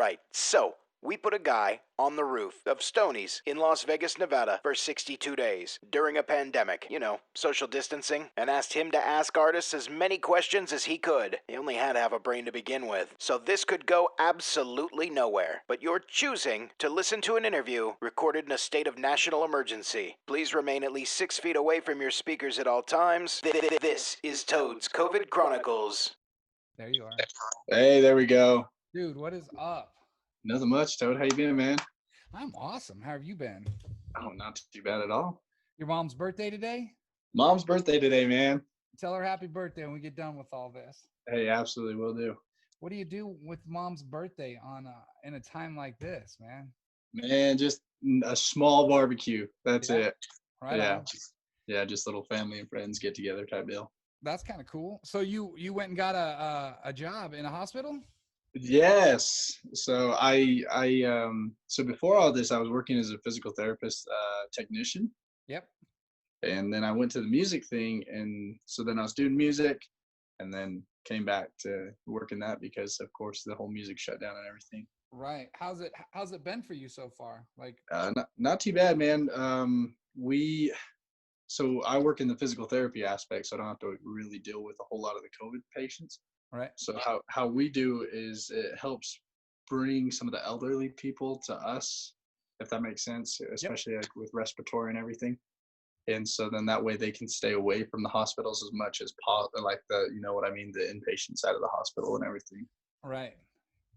right. So, we put a guy on the roof of Stoney's in Las Vegas, Nevada for 62 days during a pandemic, social distancing, and asked him to ask artists as many questions as he could. He only had half a brain to begin with, so this could go absolutely nowhere. But you're choosing to listen to an interview recorded in a state of national emergency. Please remain at least 6 feet away from your speakers at all times. This is Toad's COVID Chronicles. There you are. Hey, there we go. Dude, what is up? Nothing much, Toad. How you been, man? I'm awesome. How have you been? Oh, not too bad at all. Your mom's birthday today? Mom's birthday today, man. Tell her happy birthday when we get done with all this. Hey, absolutely will do. What do you do with mom's birthday in a time like this, man? Man, just a small barbecue. That's it. Right on. Just little family and friends get together type deal. That's kind of cool. So you went and got a job in a hospital? Yes. So so before all this, I was working as a physical therapist technician. Yep. And then I went to the music thing, and so then I was doing music, and then came back to working that because, of course, the whole music shut down and everything. Right. How's it been for you so far? Like, not too bad, man. So I work in the physical therapy aspect, so I don't have to really deal with a whole lot of the COVID patients. Right. So how we do is it helps bring some of the elderly people to us, if that makes sense, especially like with respiratory and everything. And so then that way they can stay away from the hospitals as much as possible, like the inpatient side of the hospital and everything. Right.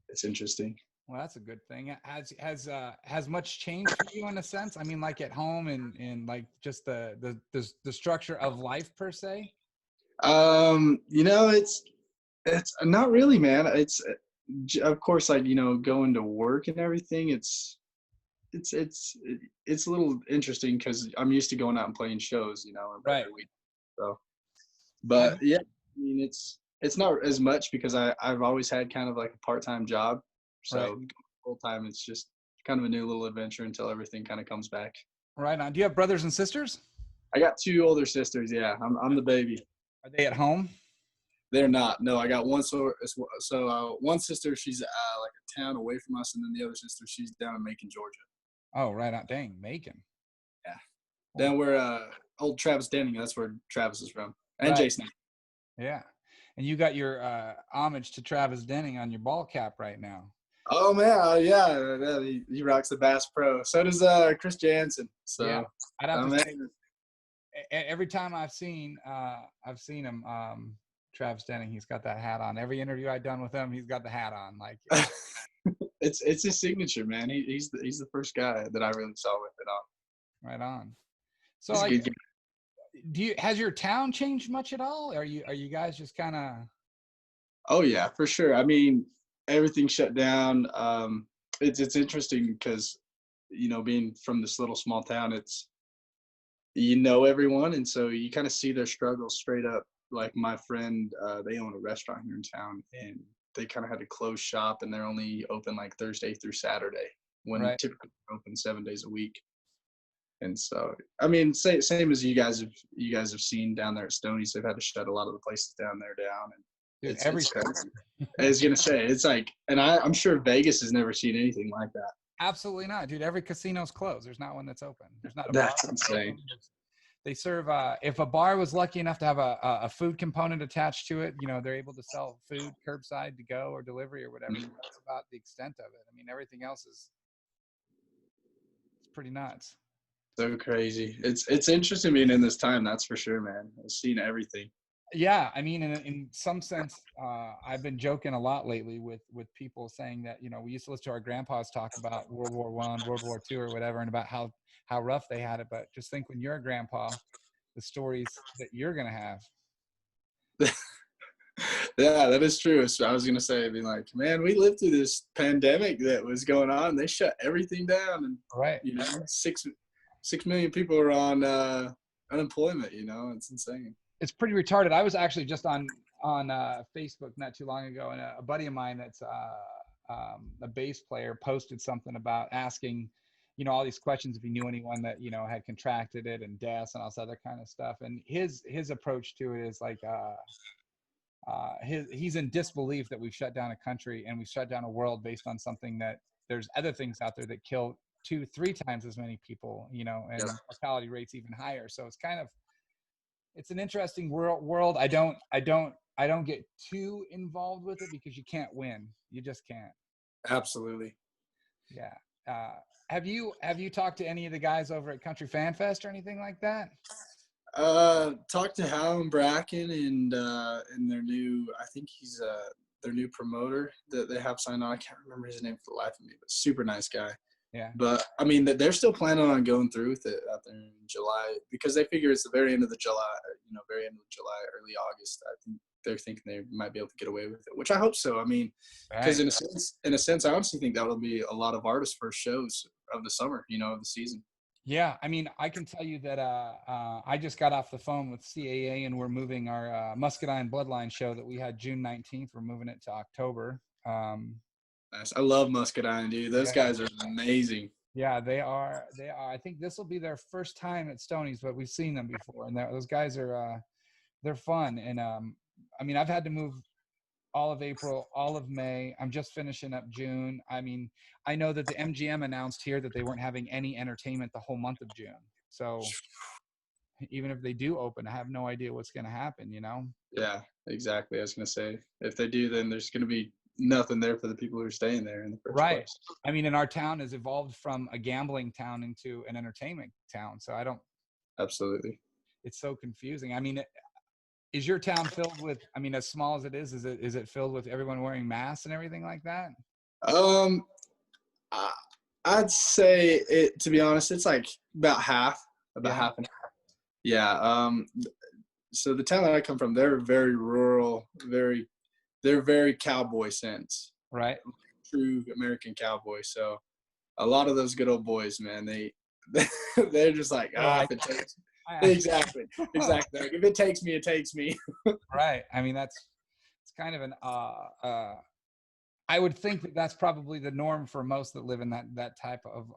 It's interesting. Well, that's a good thing. Has much changed for you in a sense? I mean, like at home and like just the structure of life per se? It's not really, man. It's of course, like, going to work and everything. It's a little interesting because I'm used to going out and playing shows, right. every week. So, but yeah, I mean, it's not as much because I've always had kind of like a part-time job. So right. Full time, it's just kind of a new little adventure until everything kind of comes back. Right on. Do you have brothers and sisters? I got 2 older sisters. Yeah, I'm the baby. Are they at home? They're not. No, I got one. One sister, she's like a town away from us, and then the other sister, she's down in Macon, Georgia. Oh, right on. Dang, Macon. Yeah. Then we're old Travis Denning. That's where Travis is from, and right. Jason. Yeah, and you got your homage to Travis Denning on your ball cap right now. Oh man, yeah, he rocks the Bass Pro. So does Chris Jansen. So yeah, I'd have to say, every time I've seen him, Travis Denning, he's got that hat on. Every interview I've done with him, he's got the hat on. Like, it's his signature, man. He's the first guy that I really saw with it on. Right on. So, like, has your town changed much at all? Are you guys just kind of? Oh yeah, for sure. I mean, everything shut down. It's interesting because, being from this little small town, it's everyone, and so you kind of see their struggles straight up. Like my friend, they own a restaurant here in town, and they kind of had to close shop, and they're only open like Thursday through Saturday when typically they're open 7 days a week. And so, I mean, same as you guys have seen down there at Stoney's, they've had to shut a lot of the places down there down. And dude, it's crazy. I was gonna say, it's like, and I'm sure Vegas has never seen anything like that. Absolutely not, dude. Every casino's closed. There's not one that's open. There's not a That's bar insane. They serve, if a bar was lucky enough to have a food component attached to it, they're able to sell food curbside to go or delivery or whatever. That's about the extent of it. I mean, everything else it's pretty nuts. So crazy. It's interesting being in this time, that's for sure, man. I've seen everything. Yeah, I mean, in some sense, I've been joking a lot lately with people saying that, we used to listen to our grandpas talk about World War I, World War II or whatever, and about how rough they had it. But just think, when you're a grandpa, the stories that you're going to have. Yeah, that is true. So I was going to say, being like, man, we lived through this pandemic that was going on. They shut everything down. And, right. 6 million people are on unemployment, it's insane. It's pretty retarded. I was actually just on Facebook not too long ago, and a buddy of mine that's a bass player posted something about asking, all these questions if he knew anyone that, had contracted it and deaths and all this other kind of stuff. And his approach to it is like, he's in disbelief that we've shut down a country and we've shut down a world based on something that there's other things out there that kill 2-3 times as many people, you know, and mortality rates even higher. So it's an interesting world. I don't get too involved with it because you can't win. You just can't. Absolutely. Yeah. Have you talked to any of the guys over at Country Fan Fest or anything like that? Talked to Hal and Bracken and their new, I think he's their new promoter that they have signed on. I can't remember his name for the life of me, but super nice guy. Yeah. But I mean, they're still planning on going through with it out there in July because they figure it's the very end of July, early August. I think they're thinking they might be able to get away with it, which I hope so. I mean, because in a sense, I honestly think that'll be a lot of artists' first shows of the summer, you know, of the season. Yeah, I mean, I can tell you that I just got off the phone with CAA and we're moving our Muscadine Bloodline show that we had June 19th. We're moving it to October. Nice. I love Muscadine, dude. Those guys are amazing. Yeah, they are. I think this will be their first time at Stoney's, but we've seen them before, and those guys are they're fun. And I mean, I've had to move all of April, all of May. I'm just finishing up June. I mean, I know that the MGM announced here that they weren't having any entertainment the whole month of June. So even if they do open, I have no idea what's going to happen, you know? Yeah, exactly. I was going to say, if they do, then there's going to be nothing there for the people who are staying there in the first place. I mean, and our town has evolved from a gambling town into an entertainment town. So Absolutely. It's so confusing. I mean, is your town filled with, I mean, as small as it is it filled with everyone wearing masks and everything like that? I'd say it, to be honest, it's like about half and half. Yeah. So the town that I come from, they're very rural, they're very cowboy sense. Right. True American cowboy. So a lot of those good old boys, man, they're just like, if it takes exactly. Like, if it takes me, it takes me. Right. I mean, it's kind of an I would think that that's probably the norm for most that live in that type of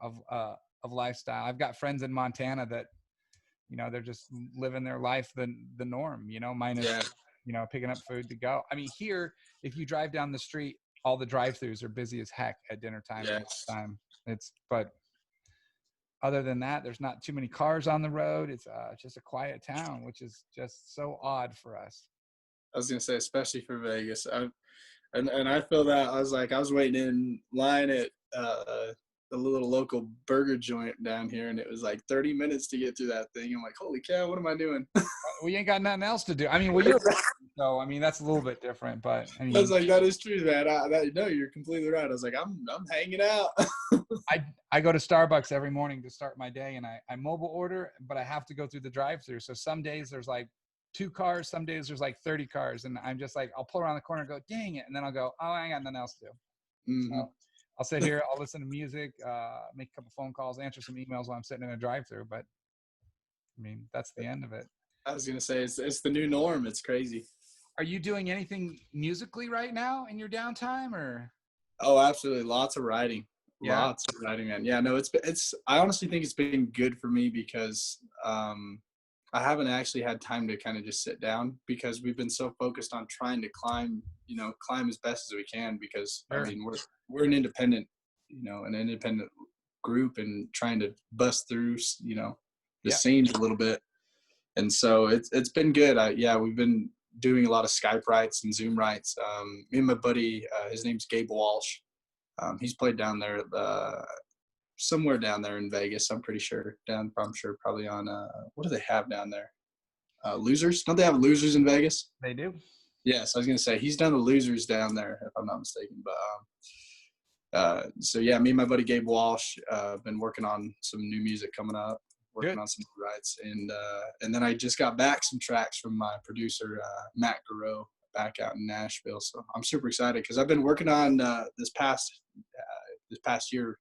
lifestyle. I've got friends in Montana that, you know, they're just living their life the norm, you know, minus you know, picking up food to go. I mean, here, if you drive down the street, all the drive-throughs are busy as heck at dinner time. But other than that, there's not too many cars on the road. It's just a quiet town, which is just so odd for us. I was going to say, especially for Vegas. And I feel that. I was waiting in line at the little local burger joint down here, and it was like 30 minutes to get through that thing. I'm like, holy cow, what am I doing? We ain't got nothing else to do. I mean, well, you're so I mean, that's a little bit different, but I mean, I was like, that is true, man. No, you're completely right. I was like, I'm hanging out. I go to Starbucks every morning to start my day, and I mobile order, but I have to go through the drive-through. So some days there's like 2 cars, some days there's like 30 cars, and I'm just like, I'll pull around the corner and go, dang it, and then I'll go, oh, I ain't got nothing else to do. Mm-hmm. So I'll sit here, I'll listen to music, make a couple phone calls, answer some emails while I'm sitting in a drive-through. But I mean, that's the end of it. I was gonna say it's the new norm. It's crazy. Are you doing anything musically right now in your downtime, or? Oh, absolutely. Lots of writing. Yeah. Lots of writing, man. Yeah, no, it's I honestly think it's been good for me because I haven't actually had time to kind of just sit down because we've been so focused on trying to climb as best as we can because I mean we're an independent, an independent group and trying to bust through, the scenes a little bit. And so it's been good. We've been doing a lot of Skype writes and Zoom writes. Me and my buddy, his name's Gabe Walsh. He's played down there, somewhere down there in Vegas. I'm pretty sure probably on what do they have down there? Losers? Don't they have Losers in Vegas? They do. Yes, I was gonna say he's done the Losers down there, if I'm not mistaken. But so yeah, me and my buddy Gabe Walsh been working on some new music coming up. Working on some writes, and then I just got back some tracks from my producer Matt Garreau back out in Nashville. So I'm super excited because I've been working on this past year,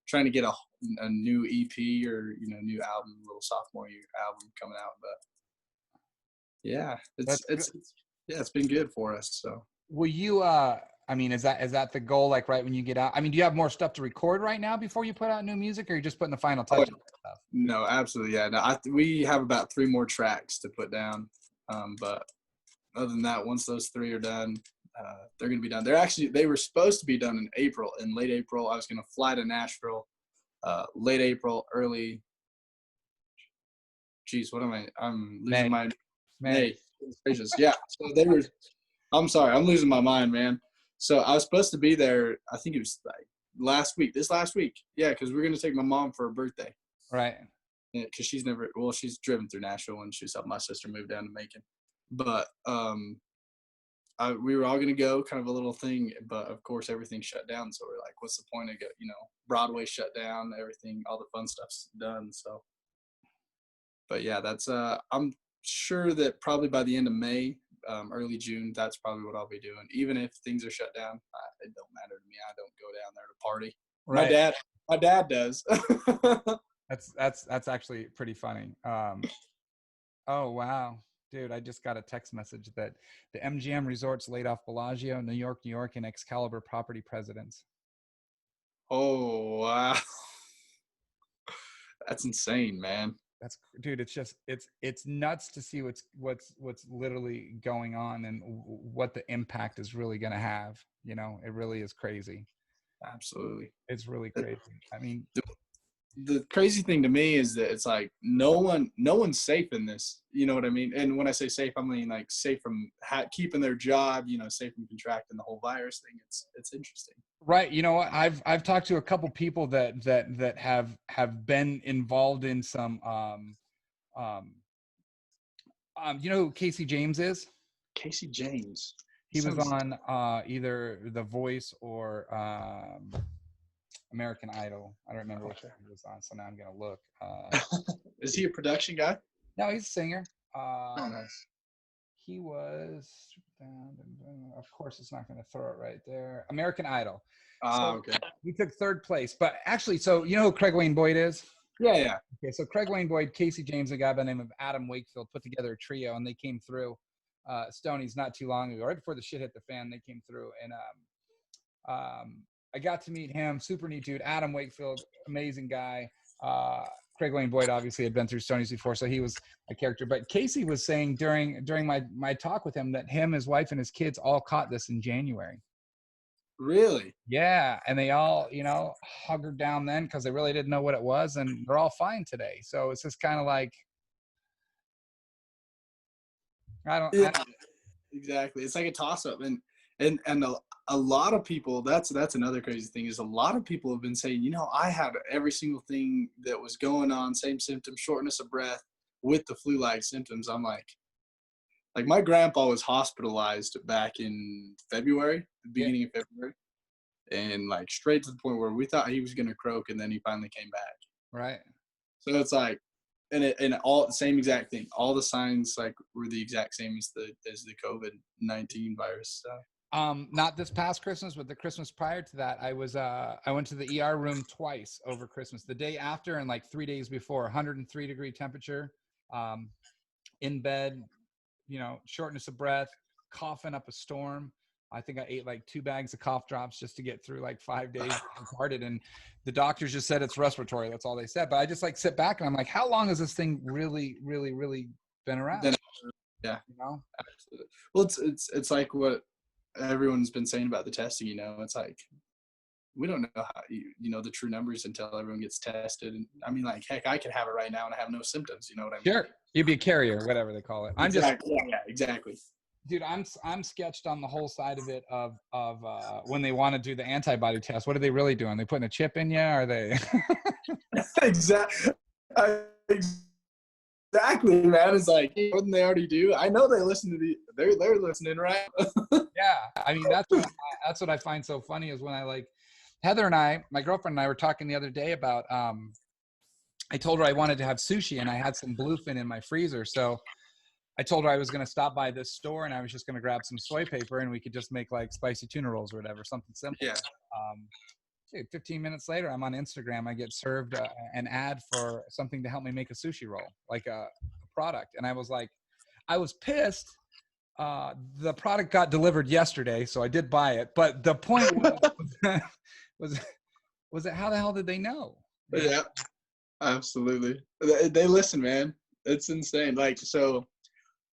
trying to get a new EP or new album, little sophomore year album coming out. But yeah, it's been good for us. So will you? I mean, is that the goal? Like right when you get out? I mean, do you have more stuff to record right now before you put out new music, or are you just putting the final touch on stuff? No, absolutely, yeah. No, we have about 3 more tracks to put down, but other than that, once those 3 are done, they're going to be done. They were supposed to be done in April. In late April, I was going to fly to Nashville. Late April, early. Geez, what am I? I'm losing my May. Gracious. Yeah. So they were. I'm sorry. I'm losing my mind, man. So I was supposed to be there. I think it was like this last week. Yeah, because we're going to take my mom for her birthday. Right. Because she's driven through Nashville when she was helping my sister move down to Macon. But we were all going to go, kind of a little thing, but of course everything shut down. So we're like, what's the point of Broadway shut down, everything, all the fun stuff's done. So, but yeah, that's I'm sure that probably by the end of May, early June, that's probably what I'll be doing. Even if things are shut down, it don't matter to me. I don't go down there to party. Right. My dad does. That's actually pretty funny. Oh wow, dude! I just got a text message that the MGM Resorts laid off Bellagio, New York, and Excalibur property presidents. Oh wow, that's insane, man. Dude. It's just it's nuts to see what's literally going on and what the impact is really going to have. It really is crazy. Absolutely, it's really crazy. I mean. The crazy thing to me is that it's like no one's safe in this. You know what I mean? And when I say safe, I mean like safe from keeping their job. Safe from contracting the whole virus thing. It's interesting. Right. You know what? I've talked to a couple people that have been involved in some. You know who Casey James is? Casey James. He was on either The Voice or American Idol. I don't remember which one he was on, so now I'm gonna look. Is he a production guy? No, he's a singer. Oh, nice. He was, of course, it's not going to throw it right there. American Idol. Okay. He took 3rd place, but actually, so you know who Craig Wayne Boyd is? Yeah. Okay, so Craig Wayne Boyd, Casey James, a guy by the name of Adam Wakefield put together a trio, and they came through Stoney's not too long ago, right before the shit hit the fan. They came through, and I got to meet him. Super neat dude. Adam Wakefield, amazing guy. Craig Wayne Boyd obviously had been through Stoney's before, so he was a character. But Casey was saying during my talk with him that him, his wife, and his kids all caught this in January. Really? Yeah, and they all, hungered down then because they really didn't know what it was, and they're all fine today. So it's just kind of like, I don't. Exactly. It's like a toss-up, and a lot of people. That's another crazy thing is a lot of people have been saying, I had every single thing that was going on, same symptoms, shortness of breath with the flu-like symptoms. I'm like my grandpa was hospitalized back in February, the beginning of February, and like straight to the point where we thought he was gonna croak, and then he finally came back. Right. So it's like. And all the same exact thing. All the signs were the exact same as the COVID-19 virus stuff. Not this past Christmas, but the Christmas prior to that, I went to the ER room twice over Christmas. The day after and 3 days before, 103 degree temperature, in bed, shortness of breath, coughing up a storm. I think I ate 2 bags of cough drops just to get through 5 days started. And the doctors just said it's respiratory. That's all they said. But I just sit back and I'm like, how long has this thing really, really, really been around? Yeah. Absolutely. Well, it's like what everyone's been saying about the testing, it's like, we don't know how, the true numbers until everyone gets tested. And I mean, heck, I could have it right now and I have no symptoms. You know what I mean? Sure. You'd be a carrier, whatever they call it. Yeah, exactly. Dude, I'm sketched on the whole side of it of when they want to do the antibody test. What are they really doing? They putting a chip in you? Are they? Exactly. Exactly, man. It's like, wouldn't they already do? I know they listen to they're listening, right? Yeah. I mean, that's what I find so funny is when Heather and I, my girlfriend and I were talking the other day about, I told her I wanted to have sushi and I had some bluefin in my freezer. So I told her I was going to stop by this store and I was just going to grab some soy paper and we could just make spicy tuna rolls or whatever, something simple. Yeah. Dude, 15 minutes later, I'm on Instagram. I get served an ad for something to help me make a sushi roll, a product. And I was pissed. The product got delivered yesterday, so I did buy it. But the point was it how the hell did they know? Yeah, absolutely. They listen, man. It's insane.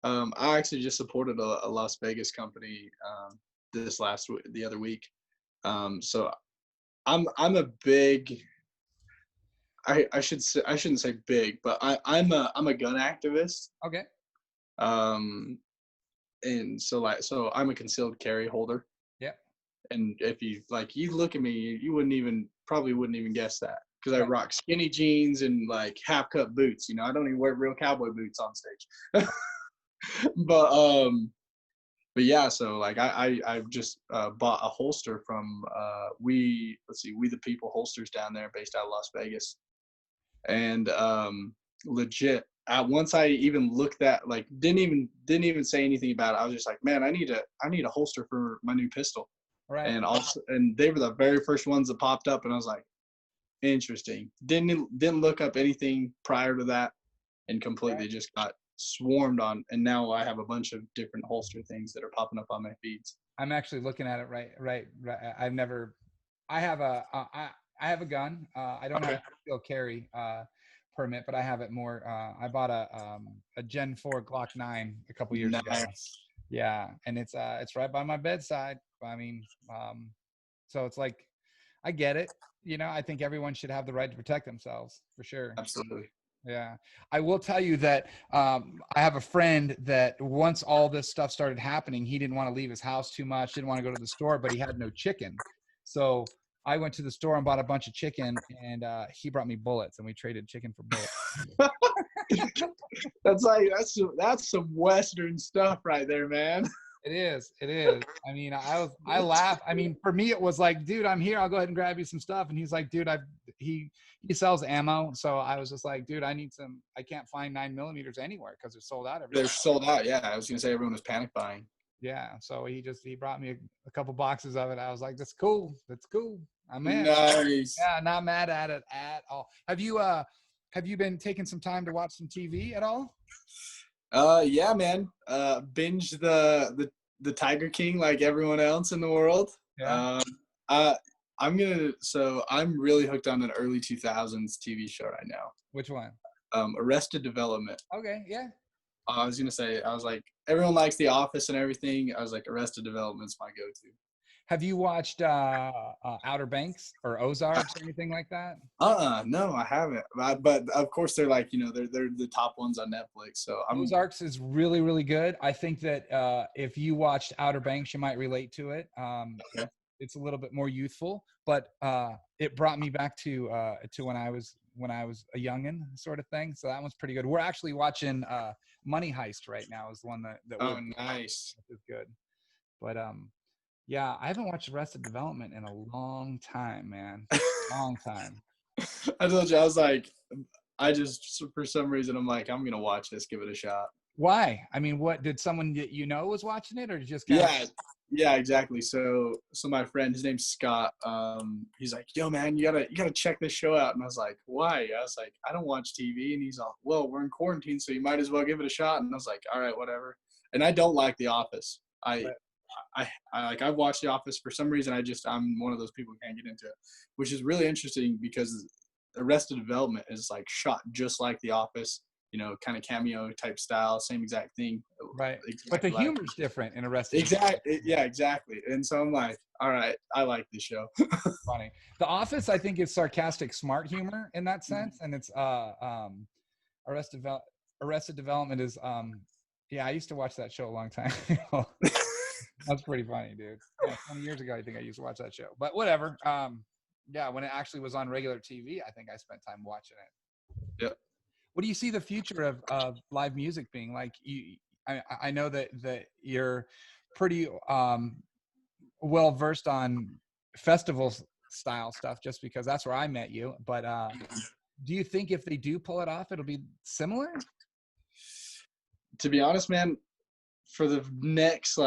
I actually just supported a Las Vegas company the other week. So I'm a big I shouldn't say big, but I'm a gun activist. Okay. Um, and so I'm a concealed carry holder. Yep. And if you look at me, you probably wouldn't even guess that because I Right. rock skinny jeans and like half cut boots. I don't even wear real cowboy boots on stage. but but yeah, so like I've just bought a holster from we the people holsters down there based out of Las Vegas, and legit. Once I even looked at like didn't even say anything about it. I was just like, man, I need a holster for my new pistol. Right. And they were the very first ones that popped up, and I was like, interesting. Didn't look up anything prior to that, and completely just got swarmed on. And now I have a bunch of different holster things that are popping up on my feeds. I'm actually looking at it right. I have I have a gun. I don't have Okay. a concealed carry permit, but I have it more. I bought a Gen 4 Glock 9 a couple years ago. Nice. Yeah, and it's right by my bedside. I mean, so it's like, I get it. I think everyone should have the right to protect themselves for sure. Absolutely. Yeah. I will tell you that I have a friend that once all this stuff started happening, he didn't want to leave his house too much, didn't want to go to the store, but he had no chicken. So I went to the store and bought a bunch of chicken, and he brought me bullets, and we traded chicken for bullets. That's some Western stuff right there, man. It is. It is. I mean, I laugh. I mean, for me, it was like, dude, I'm here. I'll go ahead and grab you some stuff. And he's like, dude, he sells ammo. So I was just like, dude, I can't find 9mm anywhere because they're sold out everywhere. They're sold out. Yeah, I was gonna say everyone was panic buying. Yeah. So he brought me a couple boxes of it. I was like, that's cool. That's cool. I'm in. Nice. Yeah. Not mad at it at all. Have you been taking some time to watch some TV at all? Yeah, man. Binge the Tiger King like everyone else in the world. Yeah. I I'm really hooked on an early 2000s TV show right now. Which one? Arrested Development. Okay. Yeah. I was gonna say, I was like, everyone likes The Office and everything. I was like, Arrested Development's my go-to. Have you watched Outer Banks or Ozarks or anything like that? No, I haven't. But of course, they're like, they're the top ones on Netflix. So Ozarks is really, really good. I think that if you watched Outer Banks, you might relate to it. Okay. It's a little bit more youthful, but it brought me back to when I was a youngin' sort of thing. So that one's pretty good. We're actually watching Money Heist right now. Is the one that Oh, nice. is good. But yeah, I haven't watched Arrested Development in a long time, man. Long time. I told you, I was like, for some reason, I'm like, I'm going to watch this, give it a shot. Why? I mean, what did someone that was watching it, or just Yeah, exactly. So my friend, his name's Scott, he's like, yo, man, you gotta check this show out. And I was like, why? I was like, I don't watch TV. And he's all, well, we're in quarantine, so you might as well give it a shot. And I was like, all right, whatever. And I don't like The Office. I've watched The Office for some reason. I'm one of those people who can't get into it, which is really interesting because Arrested Development is like shot just like The Office, kind of cameo type style, same exact thing. Right. Exactly, But the humor's different in Arrested. Exactly. Yeah, exactly. And so I'm like, all right, I like this show. Funny. The Office, I think, is sarcastic, smart humor in that sense, and it's Arrested Development is yeah, I used to watch that show a long time ago. That's pretty funny, dude. Yeah, 20 years ago, I think I used to watch that show. But whatever. Yeah, when it actually was on regular TV, I think I spent time watching it. Yep. What do you see the future of live music being like? I know that you're pretty well versed on festival style stuff, just because that's where I met you. But do you think if they do pull it off, it'll be similar? To be honest, man, for the next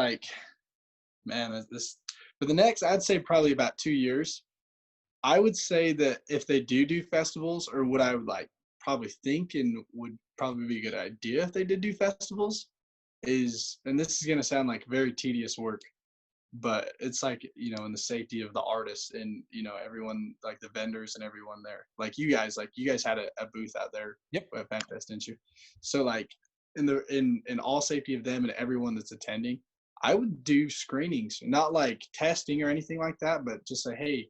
I'd say probably about 2 years, I would say that if they do festivals, or what I would probably think and would probably be a good idea if they did do festivals is, and this is going to sound like very tedious work, but it's like, in the safety of the artists and, everyone, like the vendors and everyone there, like you guys had a booth out there. Yep. At FanFest, didn't you? So in all safety of them and everyone that's attending, I would do screenings, not like testing or anything like that, but just say, hey,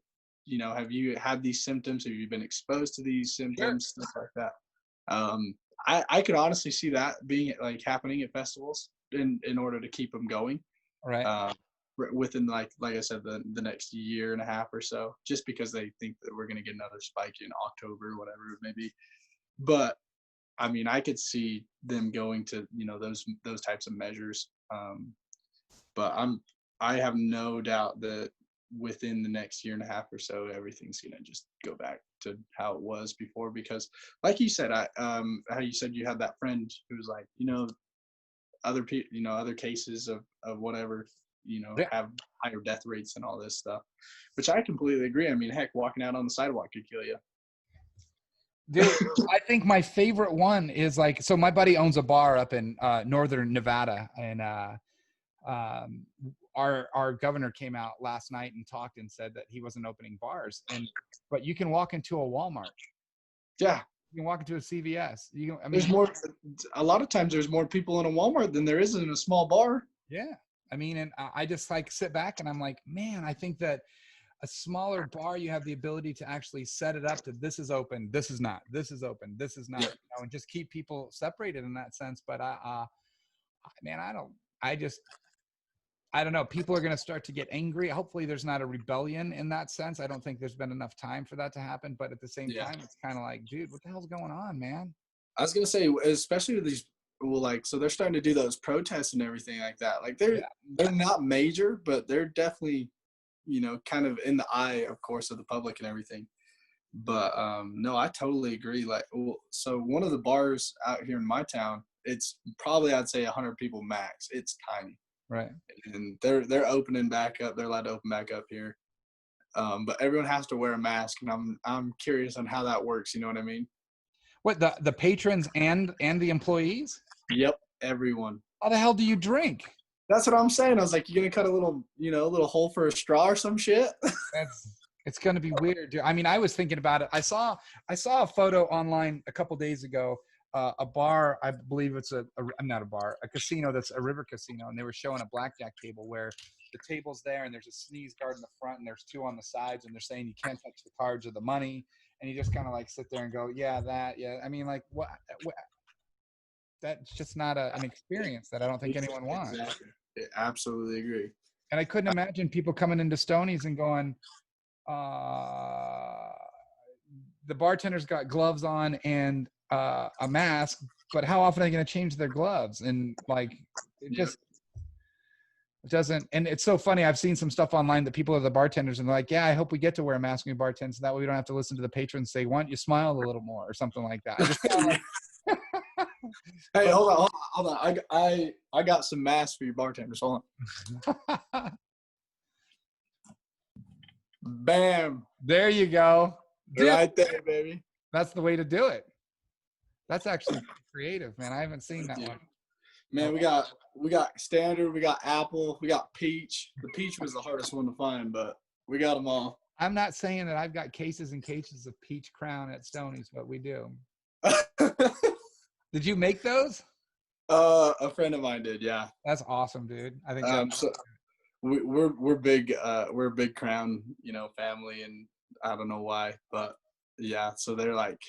have you had these symptoms? Have you been exposed to these Sure. symptoms? Stuff like that. I could honestly see that being like happening at festivals in order to keep them going. Right. Within like I said, the next year and a half or so, just because they think that we're going to get another spike in October, whatever it may be. But I mean, I could see them going to those types of measures. But I have no doubt that within the next year and a half or so, everything's gonna just go back to how it was before. Because, like you said, how you said you had that friend who was like, other people, other cases of whatever, Yeah. have higher death rates and all this stuff, which I completely agree. I mean, heck, walking out on the sidewalk could kill you. Dude, I think my favorite one is like, so my buddy owns a bar up in northern Nevada, and our governor came out last night and talked and said that he wasn't opening bars, but you can walk into a Walmart. Yeah. You can walk into a CVS. There's more. A lot of times, there's more people in a Walmart than there is in a small bar. Yeah, I mean, and I just like sit back and I'm like, man, I think that a smaller bar, you have the ability to actually set it up to this is open, this is not, this is open, this is not, and just keep people separated in that sense. But man, I don't know. People are going to start to get angry. Hopefully there's not a rebellion in that sense. I don't think there's been enough time for that to happen. But at the same time, it's kind of like, dude, what the hell's going on, man? I was going to say, especially with these, so they're starting to do those protests and everything like that. Like they're not major, but they're definitely, kind of in the eye, of course, of the public and everything. But no, I totally agree. Like, so one of the bars out here in my town, it's probably, I'd say 100 people max. It's tiny. Right. And they're opening back up. They're allowed to open back up here. But everyone has to wear a mask, and I'm curious on how that works. You know what I mean? What, the patrons and the employees? Yep, everyone. How the hell do you drink? That's what I'm saying. I was like, you gonna cut a little, a little hole for a straw or some shit? It's gonna be weird, dude. I mean, I was thinking about it. I saw a photo online a couple days ago. A bar, I believe it's not a bar, a casino that's a river casino, and they were showing a blackjack table where the table's there and there's a sneeze guard in the front and there's two on the sides, and they're saying you can't touch the cards or the money, and you just kind of like sit there and go, yeah. I mean, like what that's just not an experience that I don't think anyone wants. Exactly. I absolutely agree. And I couldn't imagine people coming into Stoney's and going, the bartender's got gloves on and a mask, but how often are they going to change their gloves? And like, it just it doesn't. And it's so funny. I've seen some stuff online that people are the bartenders and they're like, yeah, I hope we get to wear a mask when we bartend, so that way we don't have to listen to the patrons say, why don't you smile a little more or something like that. I just like, hey, hold on. I got some masks for you bartenders. Hold on. Bam. There you go. Dude, right there, baby. That's the way to do it. That's actually creative, man. I haven't seen that one. Man, we got standard, we got apple, we got peach. The peach was the hardest one to find, but we got them all. I'm not saying that I've got cases and cases of peach crown at Stoney's, but we do. Did you make those? A friend of mine did, yeah. That's awesome, dude. I think that's so we're big we're a big Crown, family, and I don't know why, but yeah, so they're like,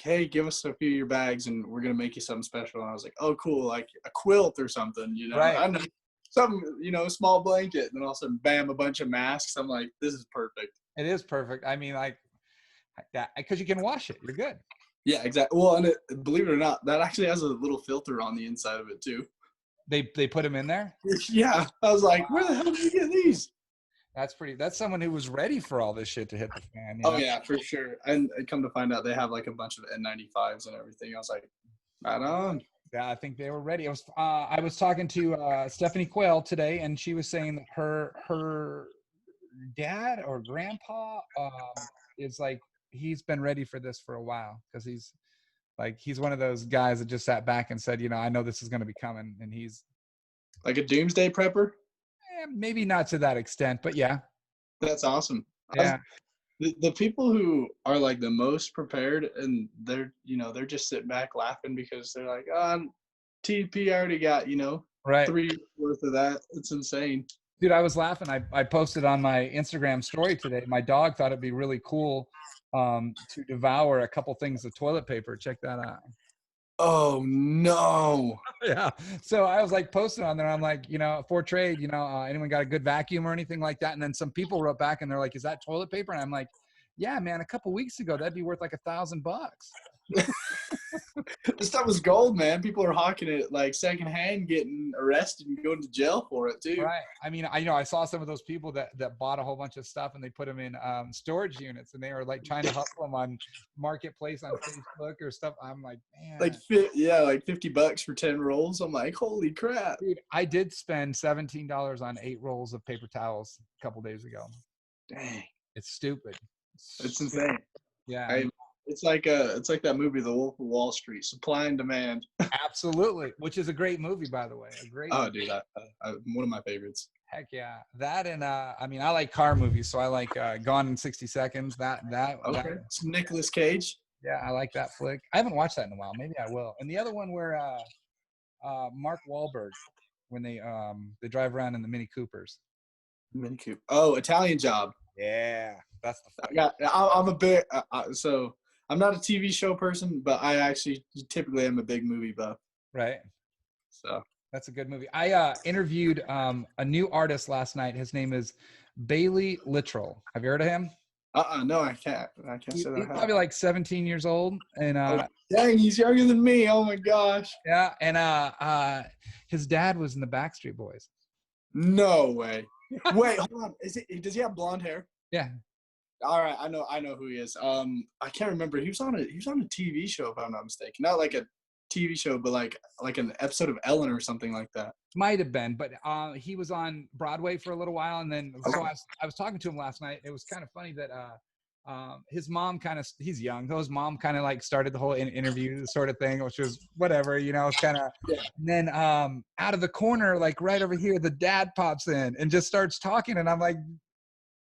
hey, give us a few of your bags and we're gonna make you something special. And I was like, oh cool, like a quilt or something, Right. I know something, a small blanket, and then all of a sudden bam, a bunch of masks. I'm like, this is perfect. It is perfect. I mean, like that, because you can wash it. You're good. Yeah, exactly. Well, and believe it or not, that actually has a little filter on the inside of it too. They put them in there? Yeah. I was like, where the hell did you get these? That's someone who was ready for all this shit to hit the fan. Oh yeah, for sure. And come to find out, they have like a bunch of N95s and everything. I was like, right on. Yeah, I think they were ready. I was talking to Stephanie Quayle today, and she was saying that her dad or grandpa is like, he's been ready for this for a while, because he's one of those guys that just sat back and said, I know this is going to be coming, and he's like a doomsday prepper. Maybe not to that extent, but yeah. That's awesome. Yeah. The people who are like the most prepared, and they're just sitting back laughing because they're like, TP already got, Right. 3 worth of that. It's insane. Dude, I was laughing. I posted on my Instagram story today. My dog thought it'd be really cool to devour a couple things of toilet paper. Check that out. Oh no. Yeah. So I was like posting on there. I'm like, for trade, anyone got a good vacuum or anything like that? And then some people wrote back and they're like, is that toilet paper? And I'm like, yeah, man, a couple weeks ago, that'd be worth like $1,000. This stuff was gold, man. People are hawking it like secondhand, getting arrested and going to jail for it too. Right. I mean, I saw some of those people that bought a whole bunch of stuff and they put them in storage units and they were like trying to hustle them on Marketplace on Facebook or stuff. I'm like, man. Like $50 for 10 rolls. I'm like, holy crap. Dude, I did spend $17 on 8 rolls of paper towels a couple days ago. Dang. It's stupid. It's insane. Yeah. It's like that movie, The Wolf of Wall Street, supply and demand. Absolutely, which is a great movie, by the way. Oh, dude, one of my favorites. Heck yeah, that and I mean, I like car movies, so I like Gone in 60 Seconds. That okay, it's Nicolas Cage. Yeah, I like that flick. I haven't watched that in a while. Maybe I will. And the other one where Mark Wahlberg, when they drive around in the Mini Coopers. Mini Cooper. Oh, Italian Job. Yeah, that's the. I'm a bit so. I'm not a TV show person, but I actually typically am a big movie buff. Right. So that's a good movie. I interviewed a new artist last night. His name is Bailey Littrell. Have you heard of him? No, I can't. He's probably like 17 years old, and dang, he's younger than me. Oh my gosh. Yeah, and his dad was in the Backstreet Boys. No way. Wait, hold on. Does he have blonde hair? Yeah. All right, I know who he is. I can't remember. He was on a TV show, if I'm not mistaken. Not like a TV show, but like an episode of Ellen or something like that. Might have been, but he was on Broadway for a little while, and then okay. So I was talking to him last night. It was kind of funny that his mom he's young. His mom kind of like started the whole interview sort of thing, which was whatever, it's kind of. Yeah. And then out of the corner, like right over here, the dad pops in and just starts talking, and I'm like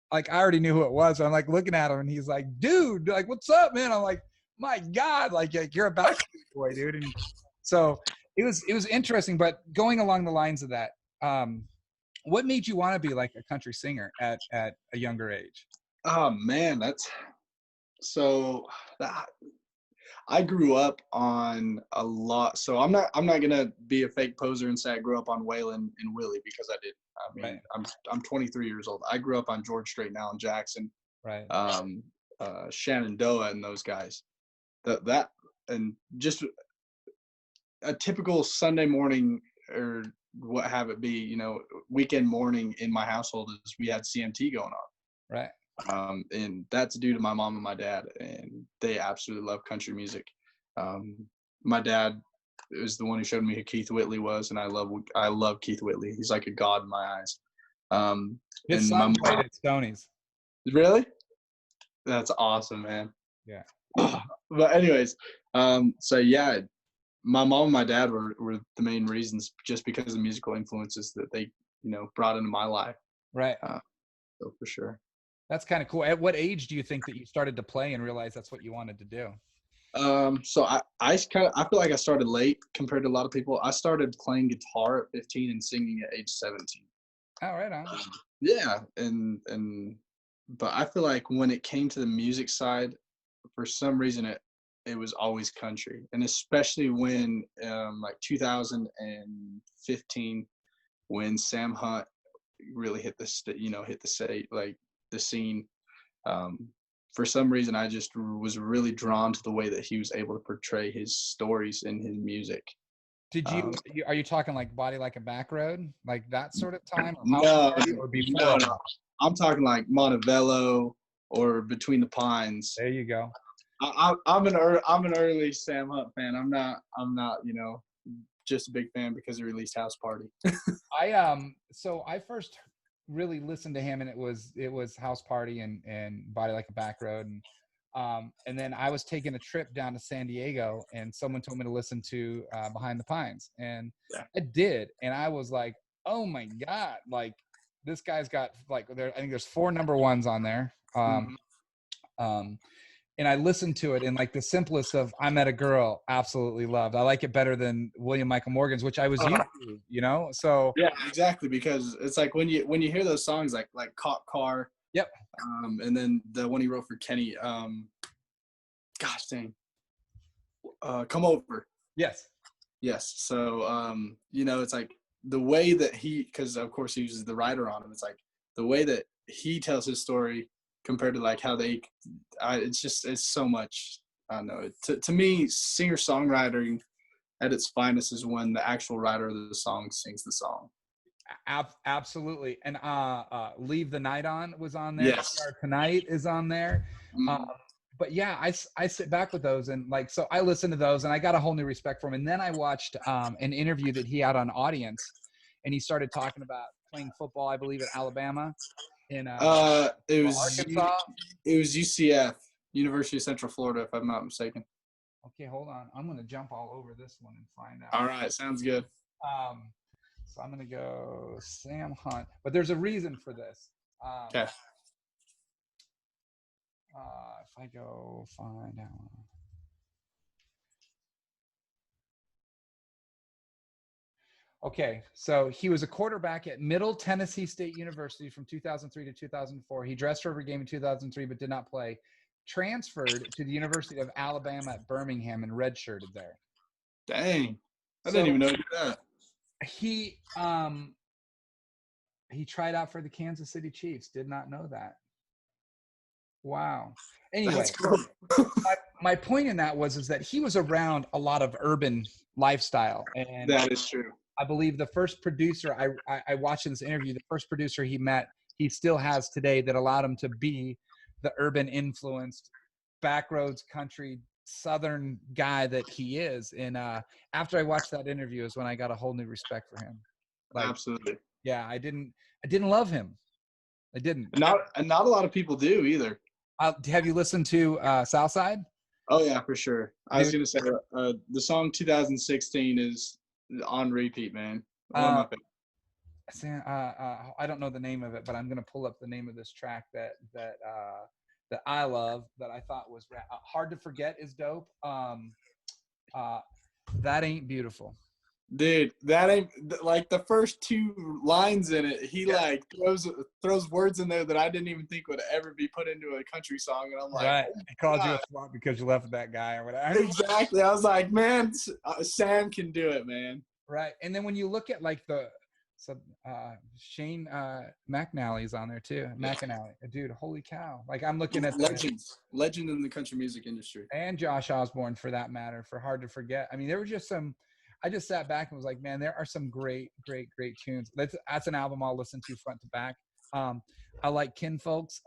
I already knew who it was. So I'm like looking at him, and he's like, "Dude, like, what's up, man?" I'm like, "My God, like you're a Backstreet Boy, dude." And so it was interesting. But going along the lines of that, what made you want to be like a country singer at a younger age? Oh man, I grew up on a lot. So I'm not gonna be a fake poser and say I grew up on Waylon and Willie, because I didn't. I mean, right. I'm 23 years old. I grew up on George Strait and Alan Jackson, right? Shenandoah and those guys. That and just a typical Sunday morning or what have it be, weekend morning in my household is we had CMT going on. Right. And that's due to my mom and my dad, and they absolutely love country music. My dad is the one who showed me who Keith Whitley was, and I love Keith Whitley. He's like a god in my eyes. His son played at Stoney's. Really? That's awesome, man. Yeah. But anyways, so yeah, my mom and my dad were the main reasons, just because of the musical influences that they, brought into my life. Right. So for sure. That's kind of cool. At what age do you think that you started to play and realize that's what you wanted to do? So I feel like I started late compared to a lot of people. I started playing guitar at 15 and singing at age 17. Oh, right on. Yeah, but I feel like when it came to the music side, for some reason it was always country, and especially when like 2015, when Sam Hunt really hit the state, like the scene. For some reason, I just was really drawn to the way that he was able to portray his stories in his music. Did are you talking like Body Like a Back Road, like that sort of time? No, or before? No. I'm talking like Montevello or Between the Pines. There you go. I'm an early Sam Hunt fan. I'm not just a big fan because he released House Party. So I first really listened to him, and it was House Party and Body Like a Back Road, and then I was taking a trip down to San Diego, and someone told me to listen to Behind the Pines, and yeah. I did, and I was like, oh my God, like this guy's got like I think there's 4 number ones on there. and I listened to it in like the simplest of I Met a Girl, absolutely loved. I like it better than William Michael Morgan's, which I was used to, you know? So yeah, exactly. Because it's like when you hear those songs like Cop Car, yep. And then the one he wrote for Kenny, gosh dang, Come Over. Yes. Yes. So you know, it's like the way that because of course he uses the writer on him. It's like the way that he tells his story compared to like how it's so much. I don't know. To me, singer-songwriting at its finest is when the actual writer of the song sings the song. Absolutely. And Leave the Night On was on there. Yes. Tonight is on there. But yeah, I sit back with those, and like, so I listened to those and I got a whole new respect for him. And then I watched an interview that he had on Audience, and he started talking about playing football, I believe, at Alabama in it was Arkansas. It was UCF, University of Central Florida, if I'm not mistaken. Okay, hold on. I'm gonna jump all over this one and find out. All right, sounds good. So I'm gonna go Sam Hunt, but there's a reason for this. Okay. If I go find out. Okay, so he was a quarterback at Middle Tennessee State University from 2003 to 2004. He dressed for every game in 2003 but did not play. Transferred to the University of Alabama at Birmingham and redshirted there. Dang. I didn't even know that. He tried out for the Kansas City Chiefs. Did not know that. Wow. Anyway, cool. my point in that is that he was around a lot of urban lifestyle, and that is true. I believe the first producer I watched in this interview, the first producer he met, he still has today, that allowed him to be the urban influenced backroads country Southern guy that he is. And after I watched that interview is when I got a whole new respect for him. Like, absolutely. Yeah, I didn't love him. I didn't. Not a lot of people do either. Have you listened to Southside? Oh yeah, for sure. I was gonna say the song 2016 is on repeat, man. One of my favorites. I don't know the name of it, but I'm gonna pull up the name of this track that I love, that I thought was Hard to Forget is dope. That Ain't Beautiful. Dude, that ain't like the first two lines in it. He like throws words in there that I didn't even think would ever be put into a country song, and I'm like, right. Oh, he called you a swamp because you left that guy or whatever. Exactly. I was like, man, Sam can do it, man. Right. And then when you look at like Shane McNally's on there too. McAnally, dude, holy cow! Like I'm looking at legend in the country music industry, and Josh Osborne for that matter, for Hard to Forget. I mean, there were just some. I just sat back and was like, man, there are some great tunes. That's an album I'll listen to front to back. I like Kinfolks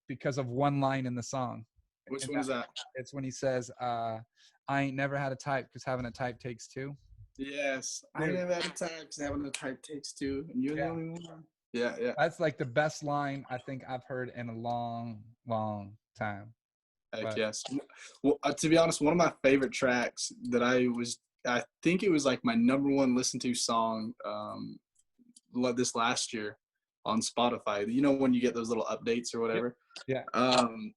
because of one line in the song. Which one is that? It's when he says, I ain't never had a type because having a type takes two. Yes. I ain't never had a type because having a type takes two. And you're the only one. Yeah, yeah. That's like the best line I think I've heard in a long time. Heck yes. Well, to be honest, one of my favorite tracks that I think it was like my number one listen to song this last year on Spotify. You know when you get those little updates or whatever? Yeah.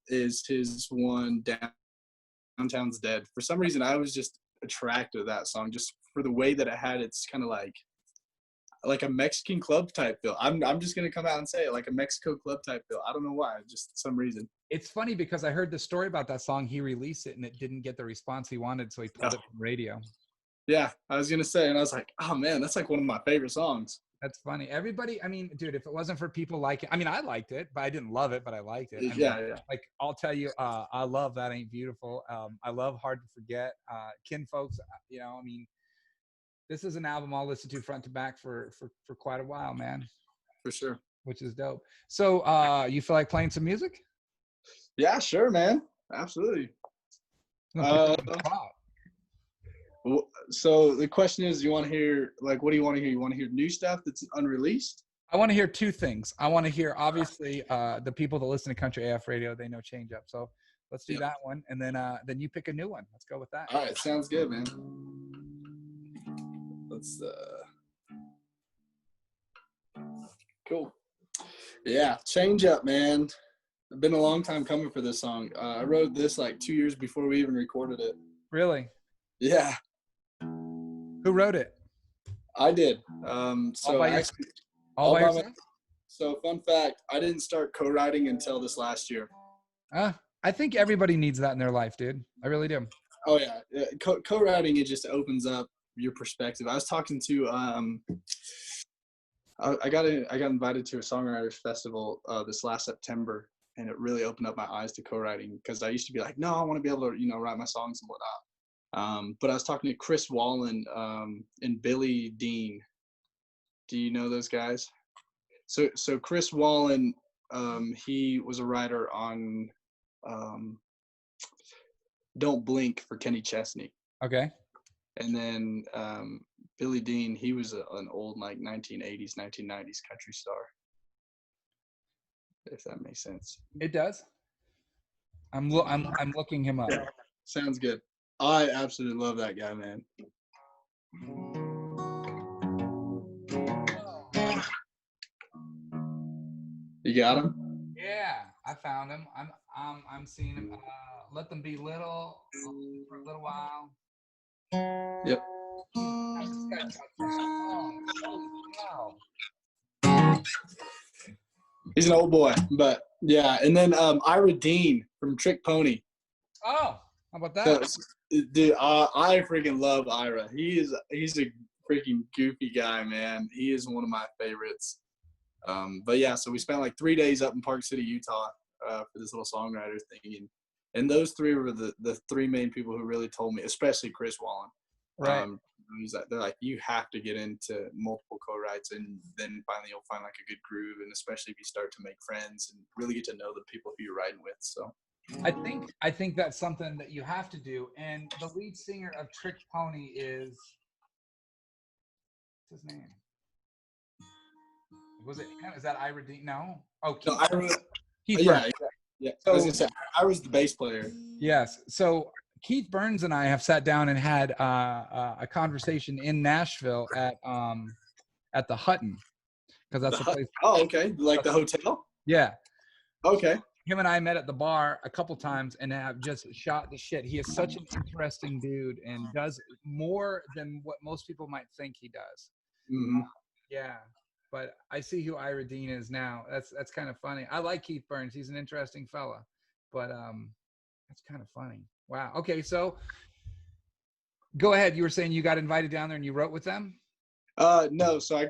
Is his one Downtown's Dead. For some reason, I was just attracted to that song just for the way that it had. It's kind of like a Mexican club type feel. I'm just gonna come out and say it, like a Mexico club type feel. I don't know why, just some reason. It's funny because I heard the story about that song. He released it and it didn't get the response he wanted, so he pulled it from radio. Yeah, I was gonna say, and I was like, oh man, that's like one of my favorite songs. That's funny. Everybody, I mean, dude, if it wasn't for people like it, I mean, I liked it, but I didn't love it, but I liked it. I mean, yeah. Like, I'll tell you, I love That Ain't Beautiful. I love Hard to Forget. Kinfolks, you know, I mean, this is an album I'll listen to front to back for quite a while, man. For sure. Which is dope. So, you feel like playing some music? Yeah, sure, man. Absolutely. So the question is, you want to hear, like, what do you want to hear? You want to hear new stuff that's unreleased? I want to hear two things. I want to hear, obviously, the people that listen to Country AF Radio, they know Change Up. So let's do that one. And then you pick a new one. Let's go with that. All right. Sounds good, man. Let's, cool. Yeah. Change Up, man. It's been a long time coming for this song. I wrote this like 2 years before we even recorded it. Really? Yeah, Who wrote it? I did. All So by I your, actually, all all by by my, yourself? so fun fact, I didn't start co-writing until this last year. I think everybody needs that in their life, dude. I really do. Oh yeah, co-writing, it just opens up your perspective. I was talking to I got invited to a songwriters festival this last September, and it really opened up my eyes to co-writing because I used to be like, no, I want to be able to write my songs and whatnot. But I was talking to Chris Wallen and Billy Dean. Do you know those guys? So Chris Wallen, he was a writer on um, "Don't Blink" for Kenny Chesney. Okay. And then Billy Dean, he was an old like 1980s, 1990s country star, if that makes sense. It does. I'm looking him up. Sounds good. I absolutely love that guy, man. You got him? Yeah, I found him. I'm seeing him. Let them be little for a little while. Yep. This guy got some songs. Holy cow. He's an old boy, but yeah. And then Ira Dean from Trick Pony. Oh, how about So, that? dude, I freaking love Ira. He's a freaking goofy guy, man. He is one of my favorites. But yeah, so we spent like 3 days up in Park City, Utah, for this little songwriter thing, and those three were the three main people who really told me, especially Chris Wallen. Right. They're like, you have to get into multiple co-writes, and then finally you'll find like a good groove, and especially if you start to make friends and really get to know the people who you're writing with. So I think that's something that you have to do. And the lead singer of Trick Pony is what's his name? Was it him? Is that Ira Dean? No. Oh, no, Keith. Ira, Keith yeah, Burns. yeah. So, I was gonna say I was the bass player. yes. So Keith Burns and I have sat down and had a conversation in Nashville at the Hutton, because that's the place. Oh, okay, like the hotel. Yeah. Okay. Him and I met at the bar a couple times and have just shot the shit. He is such an interesting dude and does more than what most people might think he does. Mm-hmm. Yeah. But I see who Ira Dean is now. That's kind of funny. I like Keith Burns. He's an interesting fella. But that's kind of funny. Wow. Okay, so go ahead. You were saying you got invited down there and you wrote with them? No, so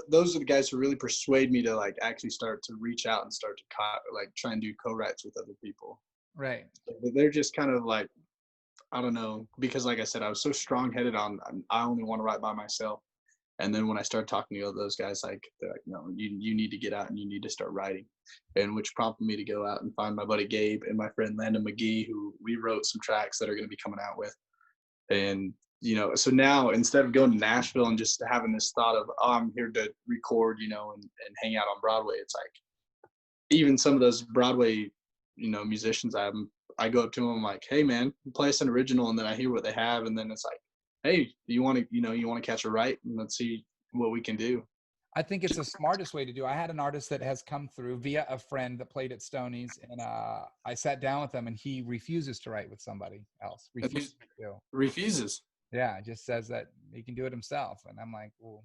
those are the guys who really persuade me to like actually start to reach out and start to like try and do co-writes with other people. Right. But they're just kind of like, I don't know, because like I said, I was so strong-headed on I only want to write by myself. And then when I started talking to those guys, like they're like, no, you need to get out and you need to start writing, and which prompted me to go out and find my buddy Gabe and my friend Landon McGee, who we wrote some tracks that are going to be coming out with. And so now instead of going to Nashville and just having this thought of, oh, I'm here to record, and hang out on Broadway, it's like even some of those Broadway, musicians I go up to them, I'm like, hey man, play us an original, and then I hear what they have, and then it's like, hey, you want to catch a write, and let's see what we can do. I think it's the smartest way to do. I had an artist that has come through via a friend that played at Stoney's, and I sat down with him, and he refuses to write with somebody else. Refuses. Yeah, just says that he can do it himself. And I'm like, well,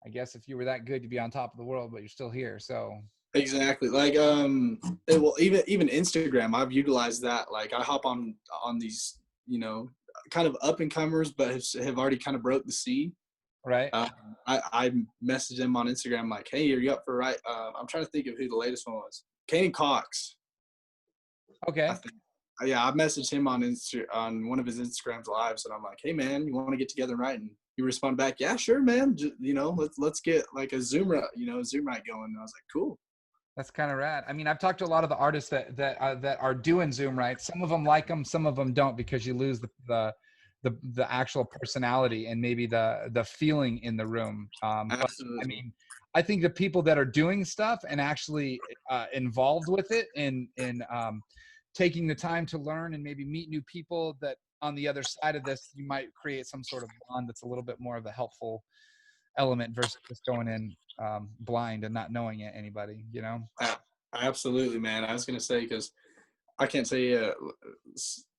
I guess if you were that good, you'd be on top of the world, but you're still here. So exactly, like well, even Instagram, I've utilized that. Like I hop on these, kind of up and comers, but have already kind of broke the scene. Right. I messaged him on Instagram like, hey, are you up for a write? I'm trying to think of who the latest one was. Kane Cox. Okay. I messaged him on on one of his Instagram's lives, and I'm like, hey man, you want to get together and write? And he responded back, yeah, sure, man. Let's get like a Zoom write going. And I was like, cool. That's kind of rad. I mean, I've talked to a lot of the artists that are doing Zoom writes. Some of them like them, some of them don't, because you lose the actual personality and maybe the feeling in the room. But I mean, I think the people that are doing stuff and actually involved with it in taking the time to learn and maybe meet new people that on the other side of this, you might create some sort of bond that's a little bit more of a helpful element versus just going in blind and not knowing anybody, Absolutely, man. I was gonna say because I can't say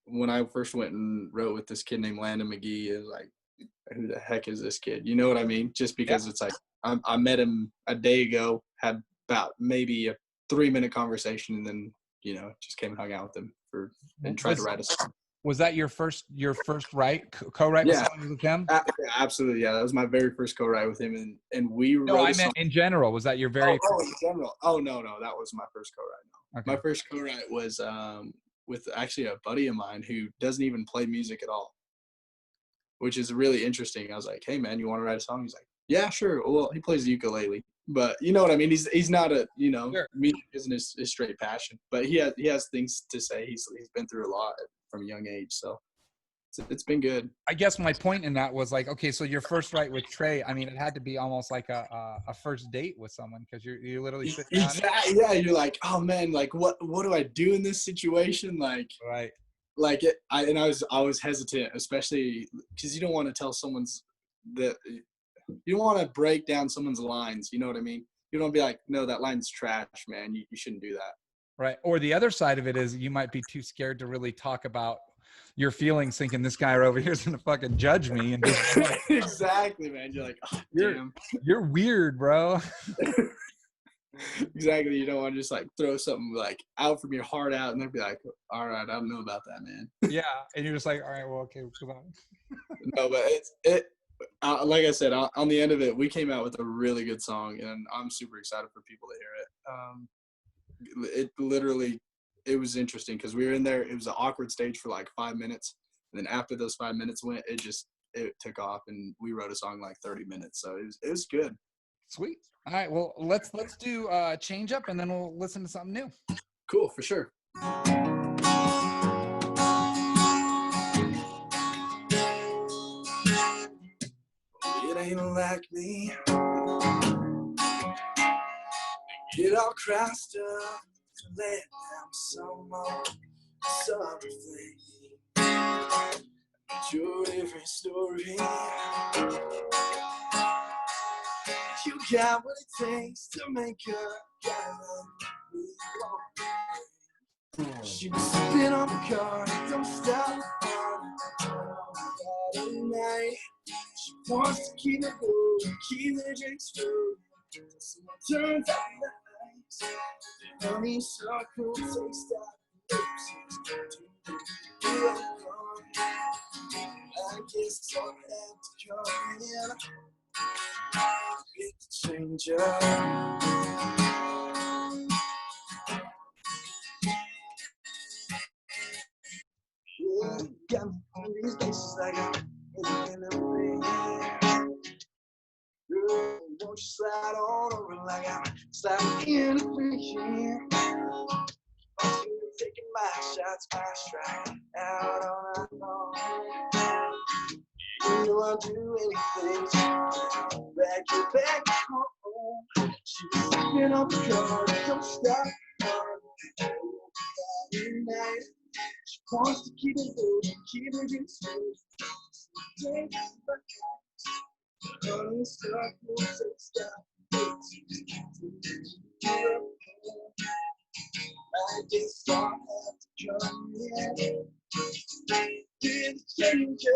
when I first went and wrote with this kid named Landon McGee is like, who the heck is this kid? You know what I mean? Just Yeah. because it's like I met him a day ago, had about maybe a 3-minute conversation, and then just came and hung out with him and tried to write a song. Was that your first write co-write with Yeah, someone with him? yeah, absolutely. Yeah, that was my very first co-write with him, and we No, wrote I a song. meant in general. Was that your very Oh, in general. Oh, no, that was my first co-write. No. Okay. My first co-write was with actually a buddy of mine who doesn't even play music at all, which is really interesting. I was like, hey, man, you want to write a song? He's like, yeah, sure. Well, he plays the ukulele, but you know what I mean? He's not Sure. music isn't his straight passion, but he has things to say. He's been through a lot from a young age, so it's been good. I guess my point in that was like, okay, so your first write with Trey, I mean, it had to be almost like a first date with someone because you literally sit down. Exactly. Yeah, you're like, oh man, like what do I do in this situation? Right. Like I was hesitant, especially because you don't want to tell someone's that you don't want to break down someone's lines. You know what I mean? You don't be like, no, that line's trash, man. You shouldn't do that. Right. Or the other side of it is you might be too scared to really talk about your feelings, thinking this guy over here is going to fucking judge me. And just Exactly, man. You're like, oh, damn. You're weird, bro. Exactly. You don't want to just like throw something like out from your heart out and they'll be like, all right, I don't know about that, man. Yeah. And you're just like, all right, well, okay, come on. No, but it like I said, on the end of it, we came out with a really good song, and I'm super excited for people to hear it. It was interesting because we were in there. It was an awkward stage for like 5 minutes, and then after those 5 minutes went, it took off, and we wrote a song in like 30 minutes. So it was good. Sweet. All right. Well, let's do change up, and then we'll listen to something new. Cool, for sure. It ain't like me. Get all crossed up to let down some more something. Your different story. You got what it takes to make a guy like me want. She was sipping on the car, don't stop tonight. She wants to keep it going, keep the drinks flowing. Someone turns out the lights. The honeysuckle takes that lips. I guess I'll have to come in. Pick the change up. Yeah, got me on these bases like I'm in a bed. Girl, won't you slide on over like I'm sliding in a bed? I'm taking my shots, my stride out on a phone. You know I'll do anything to back home. She's sitting on the car, don't stop. Night. She wants to keep it moving, keep it drinks moving. Honey, stop, won't say stop. I guess I'll have to come in. Get the change up.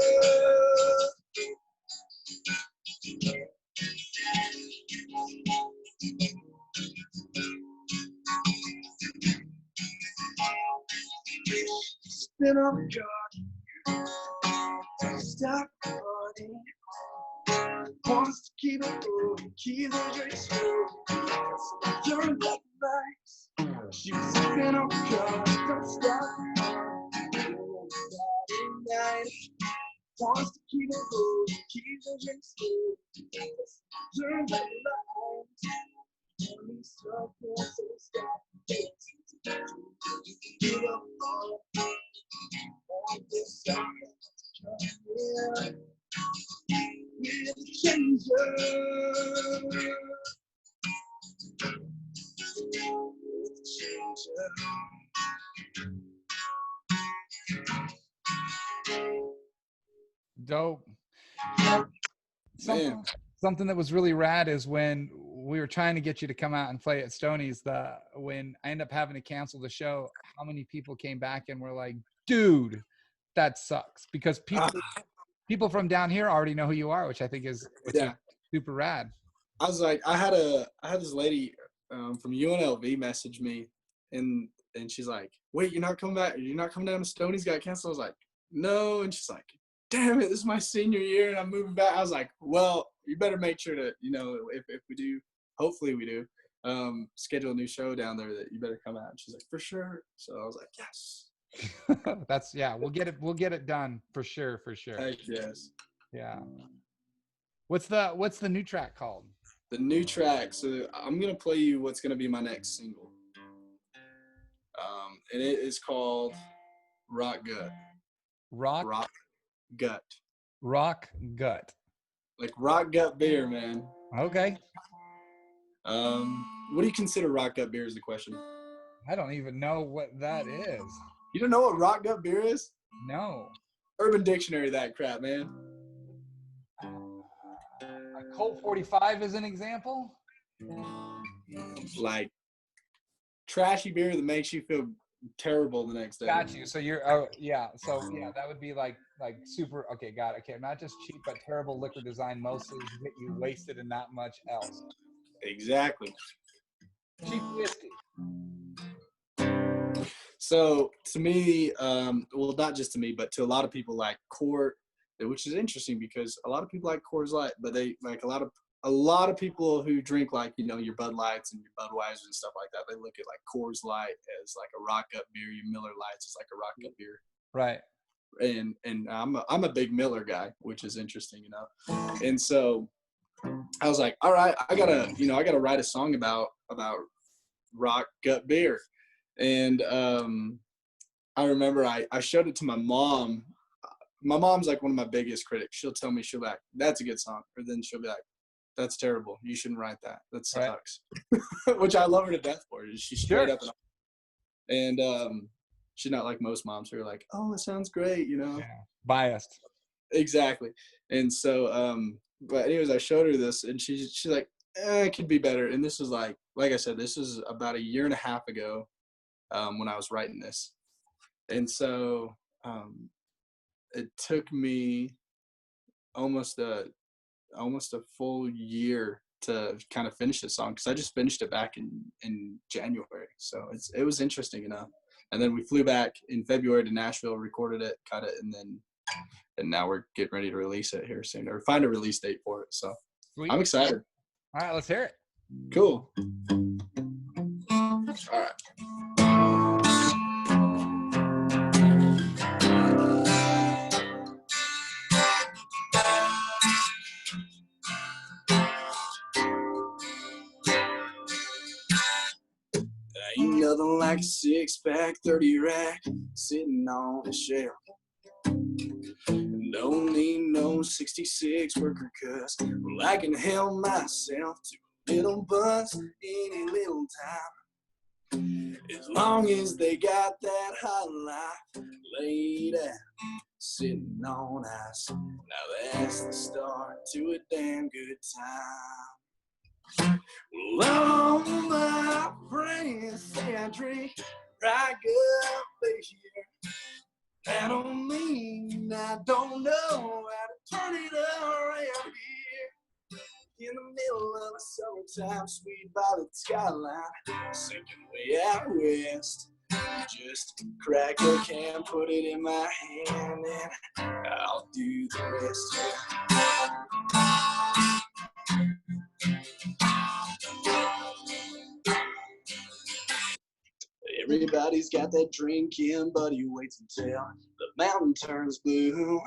Spin on God, stop running. Wants to keep it moving, keep the drinks moving. Turn back the lights. She was spin on God, don't stop. Night. Wants to keep it moving, keep the drinks moving. Turn back the lights. Only stop, won't say stop. Give up all. On this side, come here. With the changer. With the changer. Dope. Something that was really rad is when we were trying to get you to come out and play at Stoney's. When I ended up having to cancel the show, how many people came back and were like, "Dude, that sucks," because people from down here already know who you are, which I think is super rad. I was like, I had this lady from UNLV message me, and she's like, "Wait, you're not coming back? You're not coming down to Stoney's? Got canceled?" I was like, "No," and she's like, "Damn it, this is my senior year, and I'm moving back." I was like, "Well, you better make sure to, if we do, hopefully we do, schedule a new show down there, that you better come out." And she's like, "For sure." So I was like, "Yes." We'll get it done for sure. Heck yes. Yeah. What's the new track called? The new track. So I'm gonna play you what's gonna be my next single. And it is called Rock Gut. Rock Gut. Rock Gut. Like Rock Gut beer, man. Okay. What do you consider Rock Gut beer is the question. I don't even know what that is. You don't know what Rock Gut beer is? No. Urban Dictionary, that crap, man. A Colt 45 is an example? Like trashy beer that makes you feel terrible the next day. Got you. So you're that would be like super, okay, got it. Okay, not just cheap but terrible liquor design, mostly to get you wasted and not much else. Exactly. Cheap whiskey. So to me, well, not just to me, but to a lot of people, like Coors, which is interesting because a lot of people like Coors Light, but they like a lot of people who drink like, your Bud Lights and your Budweisers and stuff like that. They look at like Coors Light as like a Rock Gut beer. Your Miller Lights is like a Rock Gut beer. Right. And I'm a big Miller guy, which is interesting, And so I was like, all right, I gotta write a song about Rock Gut beer. And I remember I showed it to my mom. My mom's like one of my biggest critics. She'll tell me, she'll be like, "That's a good song," or then she'll be like, "That's terrible. You shouldn't write that. That sucks." Right. Which I love her to death for. She's straight up. And she's not like most moms who are like, "Oh, it sounds great," Yeah. Biased. Exactly. And so, but anyways, I showed her this, and she's like, "It could be better." And this was like I said, this was about a year and a half ago. When I was writing this. And so it took me almost a full year to kind of finish this song, because I just finished it back in January. So it was interesting enough. And then we flew back in February to Nashville, recorded it, cut it, and now we're getting ready to release it here soon, or find a release date for it. So sweet. I'm excited. All right, let's hear it. Cool. All right. Ain't nothing like a 6-pack, 30 rack sitting on a shelf. Don't need no 66 worker cuss. Well, I can help myself to a little buzz any little time. As long as they got that hot life laid out, sitting on ice. Now that's the start to a damn good time. Well, all my friends say I drink right up beer. That don't mean I don't know how to turn it around here. In the middle of a summertime, sweet violet skyline, sinking way out west. Just crack a can, put it in my hand, and I'll do the rest. Everybody's got that drinking, but he waits until the mountain turns blue.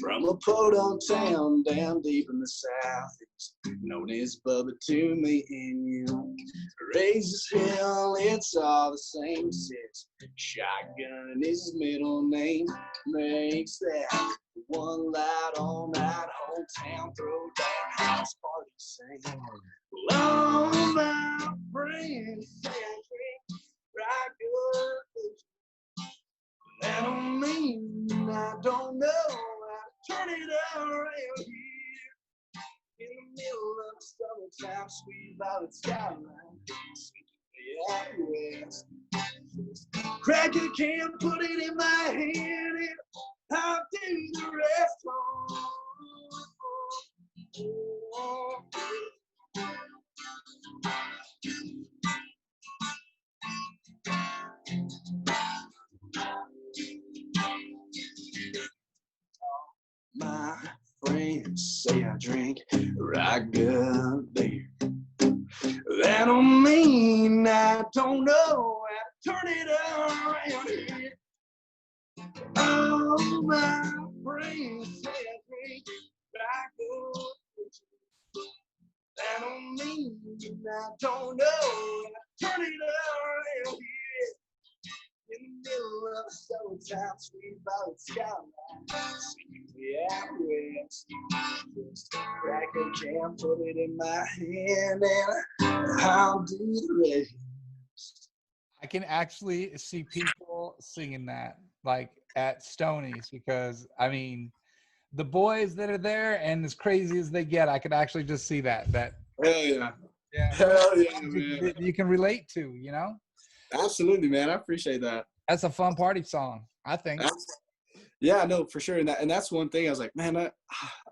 From a podunk town down deep in the southeast, known as Bubba to me and you. Raised as hell, it's all the same since Shotgun is his middle name. Makes that one loud all night, whole town throw down house party sing. All my friends say I drink right good. That don't mean I don't know how to turn it around here. In the middle of Summertime, sweet violet skyline. Yeah, west. Crack a can, put it in my hand, and I'll do the rest. Oh, my friends say I drink raga beer. That don't mean I don't know how to turn it around here. Oh, my friends say I drink raga beer. That don't mean I don't know how to turn it around here. In the middle of the summertime, sweet violet skyline. Yeah, west. Just crack a jam, put it in my hand, and I'll do the rest. I can actually see people singing that like at Stonies because I mean the boys that are there and as crazy as they get, I could actually just see that Hell yeah. yeah, Hell yeah, man. you can relate to, you know? Absolutely, man. I appreciate that. That's a fun party song, I think. Yeah, no, for sure. And that's one thing I was like, man,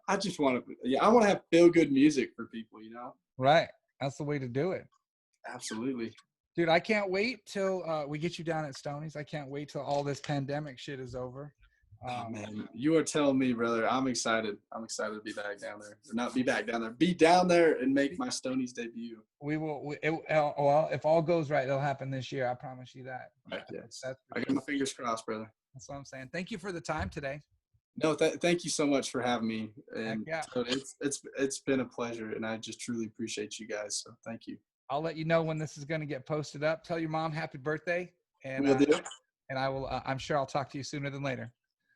I just want to, I want to have feel good music for people, you know? Right. That's the way to do it. Absolutely. Dude, I can't wait till we get you down at Stonies. I can't wait till all this pandemic shit is over. Oh man, you are telling me, brother. I'm excited. I'm excited to be back down there. Or not be back down there. Be down there and make my Stonies debut. We will. Well, if all goes right, it'll happen this year. I promise you that. Right, yes. That's I got my fingers crossed, brother. That's what I'm saying. Thank you for the time today. No, thank you so much for having me. And yeah. so it's been a pleasure, and I just truly appreciate you guys. So thank you. I'll let you know when this is going to get posted up. Tell your mom happy birthday, and Will do. And I will. I'm sure I'll talk to you sooner than later.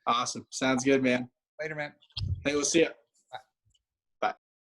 Awesome. Sounds good, man. Later, man. Hey, we'll see ya.